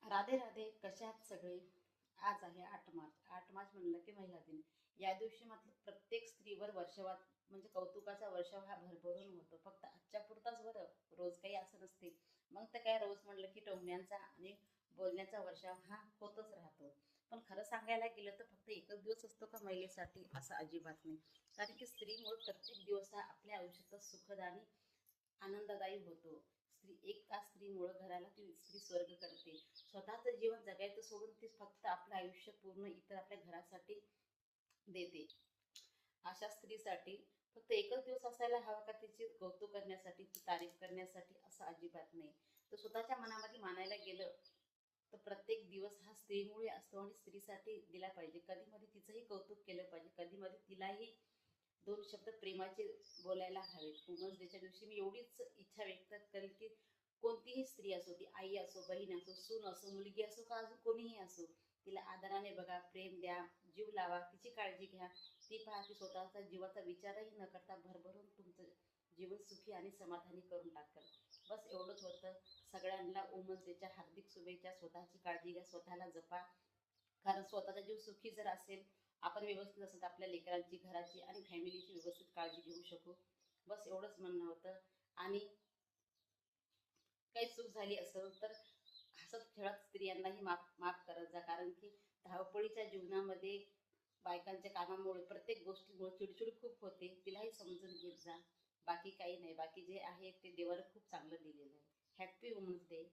राधे राधे. कशा आहात सगळे? आज आहे 8 मार्च. 8 मार्च म्हणलं की महिला दिन. या दिवशी मात्र प्रत्येक स्त्रीवर वर्षावात म्हणजे कौतुकाचा वर्षाव हा भरभरून होतो. फक्त आजच्या पुरताच बरं, रोज काही असं नसते. मग तर काय, रोज म्हणलं की टोमण्यांचा आणि बोलण्याचा वर्षाव हा होतच राहतो. पण खरं सांगायला गेलं तर फक्त एकच दिवस असतो का महिलेसाठी, असं अजिबात नाही. कारण की स्त्रीमुळे प्रत्येक दिवस हा आपल्या आयुष्यात सुखद आणि आनंददायी होतो. एका स्त्रीमुळे घराला ती स्त्री स्वर्ग करते. स्वतःचं जीवन जगायचं सोडून ती फक्त आपलं आयुष्य पूर्ण इतर आपल्या घरासाठी देते. अशा स्त्रीसाठी फक्त एकच दिवस असायला हवा का तिची कौतुक करण्यासाठी, ती तारीफ करण्यासाठी, असं अजिबात नाही. तर स्वतःच्या मनामध्ये मानायला गेलं तर प्रत्येक दिवस हा स्त्रीमुळे असतो आणि स्त्रीसाठी दिला पाहिजे. कधी मध्ये तिचंही कौतुक केलं पाहिजे, कधी मध्ये तिलाही दोन शब्द प्रेमाचे बोलायला हवेत. वुमन्स डेच्या दिवशी मी एवढीच इच्छा व्यक्त करेल की कोणतीही स्त्री असो, ती आई असो, बहीण असो, सून असो, मुलगी असो का अजून कोणीही असो, तिला आदराने बघा, प्रेम द्या, जीव लावा, तिची काळजी घ्या. ती पहा की स्वतःचा जीवाचा विचारही न करता भरभरून तुमचं जीवन सुखी आणि समाधानी करून टाकल. बस एवढंच होतं. सगळ्यांना वुमन्स डेच्या हार्दिक शुभेच्छा. स्वतःची काळजी घ्या, स्वतःला जपा. कारण स्वतःचा जीव सुखी जर असेल, आपण व्यवस्थित असेल, तर आपल्या लेकरांची, घराची आणि फॅमिलीची व्यवस्थित काळजी घेऊ शकू. बस एवढंच म्हणणं होतं. आणि काही चूक झाली असेल तर हसत खेळत स्त्रियांनाही माफ माफ करत जा. कारण की धावपळीच्या जीवनामध्ये बायकांच्या कामामुळे, प्रत्येक गोष्टीमुळे चिडचिड खूप होते. तिलाही समजून घेत जा. बाकी काही नाही. बाकी जे आहे ते देवानं खूप चांगलं दिलेलं आहे. Happy women's day.